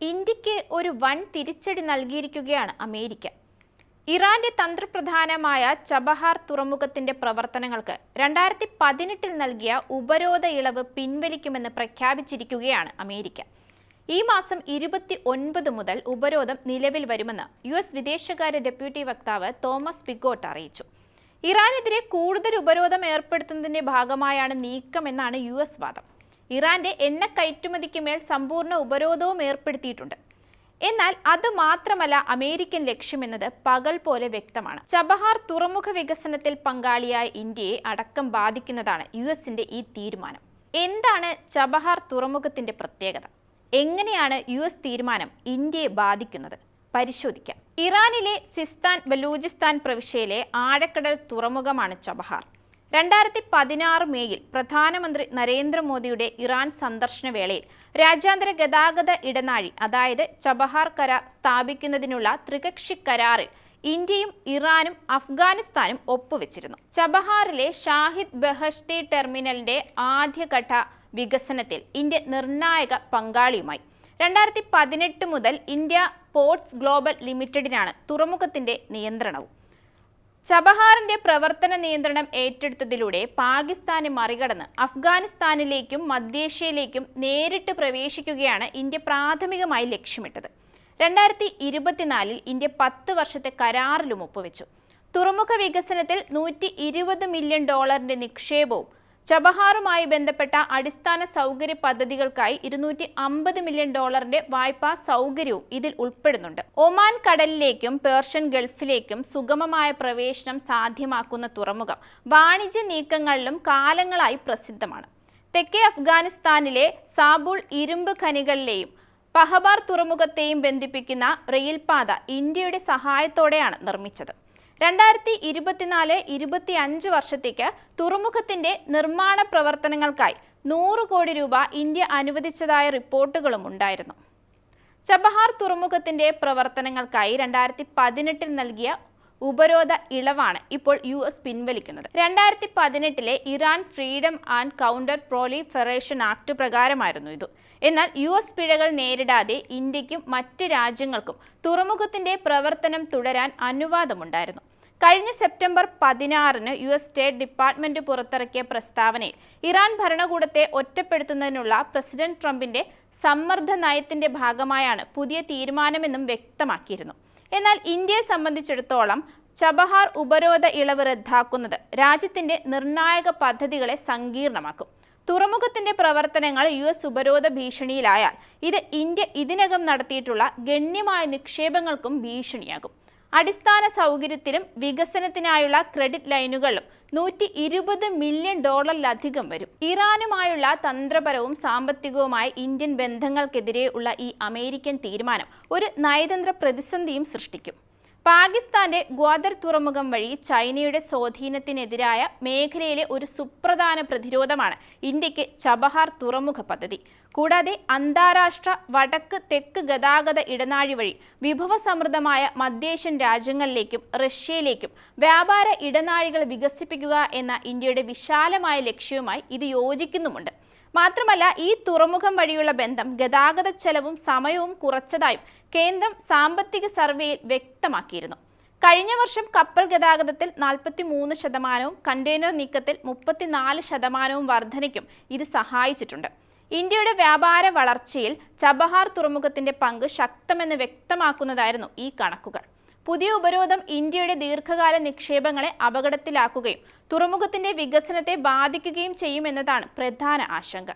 ഇന്ത്യക്ക് ഒരു വൻ തിരിച്ചടി നൽകിയിരിക്കുകയാണ് അമേരിക്ക. ഇറാന്റെ തന്ത്രപ്രധാനമായ ചബഹാർ തുറമുഖത്തിന്റെ പ്രവർത്തനങ്ങൾക്ക് 2018 നൽകിയ ഉപരോധ ഇളവ് പിൻവലിക്കുമെന്ന് പ്രഖ്യാപിച്ചിരിക്കുകയാണ് അമേരിക്ക. ഈ മാസം 29 മുതൽ ഉപരോധം നിലവിൽ വരുമെന്ന് US വിദേശകാര്യ ഡെപ്യൂട്ടി വക്താവ് തോമസ് പിഗോട്ട് അറിയിച്ചു. ഇറാനെതിരെ കൂടുതൽ ഉപരോധം ഏർപ്പെടുത്തുന്നതിന്റെ ഭാഗമായാണ് നീക്കമെന്നാണ് US വാദം. ഇറാന്റെ എണ്ണ കയറ്റുമതിക്ക് മേൽ സമ്പൂർണ്ണ ഉപരോധവും ഏർപ്പെടുത്തിയിട്ടുണ്ട്. എന്നാൽ അത് മാത്രമല്ല അമേരിക്കൻ ലക്ഷ്യമെന്നത് പകൽ പോലെ വ്യക്തമാണ്. ചബഹാർ തുറമുഖ വികസനത്തിൽ പങ്കാളിയായ ഇന്ത്യയെ അടക്കം ബാധിക്കുന്നതാണ് US-ന്റെ ഈ തീരുമാനം. എന്താണ് ചബഹാർ തുറമുഖത്തിന്റെ പ്രത്യേകത? എങ്ങനെയാണ് US തീരുമാനം ഇന്ത്യയെ ബാധിക്കുന്നത്? പരിശോധിക്കാം. ഇറാനിലെ സിസ്താൻ ബലൂചിസ്ഥാൻ പ്രവിശ്യയിലെ ആഴക്കടൽ തുറമുഖമാണ് ചബഹാർ. 2016 മേയിൽ പ്രധാനമന്ത്രി നരേന്ദ്രമോദിയുടെ ഇറാൻ സന്ദർശന വേളയിൽ രാജ്യാന്തര ഗതാഗത ഇടനാഴി അതായത് ചബഹാർ കരാർ സ്ഥാപിക്കുന്നതിനുള്ള ത്രികക്ഷി കരാറിൽ ഇന്ത്യയും ഇറാനും അഫ്ഗാനിസ്ഥാനും ഒപ്പുവെച്ചിരുന്നു. ചബഹാറിലെ ഷാഹിദ് ബെഹഷ്തി ടെർമിനലിന്റെ ആദ്യഘട്ട വികസനത്തിൽ ഇന്ത്യ നിർണായക പങ്കാളിയുമായി. 2018 മുതൽ ഇന്ത്യ പോർട്സ് ഗ്ലോബൽ ലിമിറ്റഡിനാണ് തുറമുഖത്തിന്റെ നിയന്ത്രണവും. ചബഹാറിന്റെ പ്രവർത്തന നിയന്ത്രണം ഏറ്റെടുത്തതിലൂടെ പാകിസ്ഥാനെ മറികടന്ന് അഫ്ഗാനിസ്ഥാനിലേക്കും മധ്യേഷ്യയിലേക്കും നേരിട്ട് പ്രവേശിക്കുകയാണ് ഇന്ത്യ പ്രാഥമികമായി ലക്ഷ്യമിട്ടത്. 2024 ഇന്ത്യ 10 വർഷത്തെ കരാറിലും ഒപ്പുവെച്ചു. തുറമുഖ വികസനത്തിൽ $120 മില്യൺ നിക്ഷേപവും ചബഹാറുമായി ബന്ധപ്പെട്ട അടിസ്ഥാന സൗകര്യ പദ്ധതികൾക്കായി $250 മില്യൺ വായ്പാ സൗകര്യവും ഇതിൽ ഉൾപ്പെടുന്നുണ്ട്. ഒമാൻ കടലിലേക്കും പേർഷ്യൻ ഗൾഫിലേക്കും സുഗമമായ പ്രവേശനം സാധ്യമാക്കുന്ന തുറമുഖം വാണിജ്യ നീക്കങ്ങളിലും കാലങ്ങളായി പ്രസിദ്ധമാണ്. തെക്കേ അഫ്ഗാനിസ്ഥാനിലെ സാബുൾ ഇരുമ്പ് ഖനികളിലെയും പഹബാർ തുറമുഖത്തെയും ബന്ധിപ്പിക്കുന്ന റെയിൽപാത ഇന്ത്യയുടെ സഹായത്തോടെയാണ് നിർമ്മിച്ചത്. 2024-25 വർഷത്തേക്ക് തുറമുഖത്തിന്റെ നിർമ്മാണ പ്രവർത്തനങ്ങൾക്കായി 100 കോടി രൂപ ഇന്ത്യ അനുവദിച്ചതായ റിപ്പോർട്ടുകളും ഉണ്ടായിരുന്നു. ചബഹാർ തുറമുഖത്തിന്റെ പ്രവർത്തനങ്ങൾക്കായി 2018 നൽകിയ ഉപരോധ ഇളവാണ് ഇപ്പോൾ US പിൻവലിക്കുന്നത്. 2018 Iran freedom and counter proliferation act പ്രകാരമായിരുന്നു ഇത്. എന്നാൽ US പിഴകൾ നേരിടാതെ ഇന്ത്യക്കും മറ്റ് രാജ്യങ്ങൾക്കും തുറമുഖത്തിന്റെ പ്രവർത്തനം തുടരാൻ അനുവാദമുണ്ടായിരുന്നു. കഴിഞ്ഞ സെപ്റ്റംബർ 16 US സ്റ്റേറ്റ് ഡിപ്പാർട്ട്മെന്റ് പുറത്തിറക്കിയ പ്രസ്താവനയിൽ ഇറാൻ ഭരണകൂടത്തെ ഒറ്റപ്പെടുത്തുന്നതിനുള്ള പ്രസിഡന്റ് ട്രംപിന്റെ സമ്മർദ്ദ നയത്തിന്റെ ഭാഗമായാണ് പുതിയ തീരുമാനമെന്നും വ്യക്തമാക്കിയിരുന്നു. എന്നാൽ ഇന്ത്യയെ സംബന്ധിച്ചിടത്തോളം ചബഹാർ ഉപരോധ ഇളവ് റദ്ദാക്കുന്നത് രാജ്യത്തിന്റെ നിർണായക പദ്ധതികളെ സങ്കീർണമാക്കും. തുറമുഖത്തിന്റെ പ്രവർത്തനങ്ങൾ US ഉപരോധ ഭീഷണിയിലായാൽ ഇത് ഇന്ത്യ ഇതിനകം നടത്തിയിട്ടുള്ള ഗണ്യമായ നിക്ഷേപങ്ങൾക്കും ഭീഷണിയാകും. അടിസ്ഥാന സൗകര്യത്തിലും വികസനത്തിനായുള്ള ക്രെഡിറ്റ് ലൈനുകളിലും $120 മില്യൺ വരും. ഇറാനുമായുള്ള തന്ത്രപരവും സാമ്പത്തികവുമായ ഇന്ത്യൻ ബന്ധങ്ങൾക്കെതിരെയുള്ള ഈ അമേരിക്കൻ തീരുമാനം ഒരു നയതന്ത്ര പ്രതിസന്ധിയും സൃഷ്ടിക്കും. പാകിസ്ഥാന്റെ ഗ്വാദർ തുറമുഖം വഴി ചൈനയുടെ സ്വാധീനത്തിനെതിരായ മേഖലയിലെ ഒരു സുപ്രധാന പ്രതിരോധമാണ് ഇന്ത്യക്ക് ചബഹാർ തുറമുഖ പദ്ധതി. കൂടാതെ അന്താരാഷ്ട്ര വടക്ക് തെക്ക് ഗതാഗത ഇടനാഴി വഴി വിഭവസമൃദ്ധമായ മധ്യേഷ്യൻ രാജ്യങ്ങളിലേക്കും റഷ്യയിലേക്കും വ്യാപാര ഇടനാഴികൾ വികസിപ്പിക്കുക എന്ന ഇന്ത്യയുടെ വിശാലമായ ലക്ഷ്യവുമായി ഇത് യോജിക്കുന്നുമുണ്ട്. മാത്രമല്ല ഈ തുറമുഖം വഴിയുള്ള ബന്ധം ഗതാഗത ചെലവും സമയവും കുറച്ചതായും കേന്ദ്രം സാമ്പത്തിക സർവേയിൽ വ്യക്തമാക്കിയിരുന്നു. കഴിഞ്ഞ വർഷം കപ്പൽ ഗതാഗതത്തിൽ 43%, കണ്ടെയ്നർ നീക്കത്തിൽ 34% വർധനയ്ക്കും ഇത് സഹായിച്ചിട്ടുണ്ട്. ഇന്ത്യയുടെ വ്യാപാര വളർച്ചയിൽ ചബഹാർ തുറമുഖത്തിന്റെ പങ്ക് ശക്തമെന്ന് വ്യക്തമാക്കുന്നതായിരുന്നു ഈ കണക്കുകൾ. പുതിയ ഉപരോധം ഇന്ത്യയുടെ ദീർഘകാല നിക്ഷേപങ്ങളെ അപകടത്തിലാക്കുകയും തുറമുഖത്തിന്റെ വികസനത്തെ ബാധിക്കുകയും ചെയ്യുമെന്നതാണ് പ്രധാന ആശങ്ക.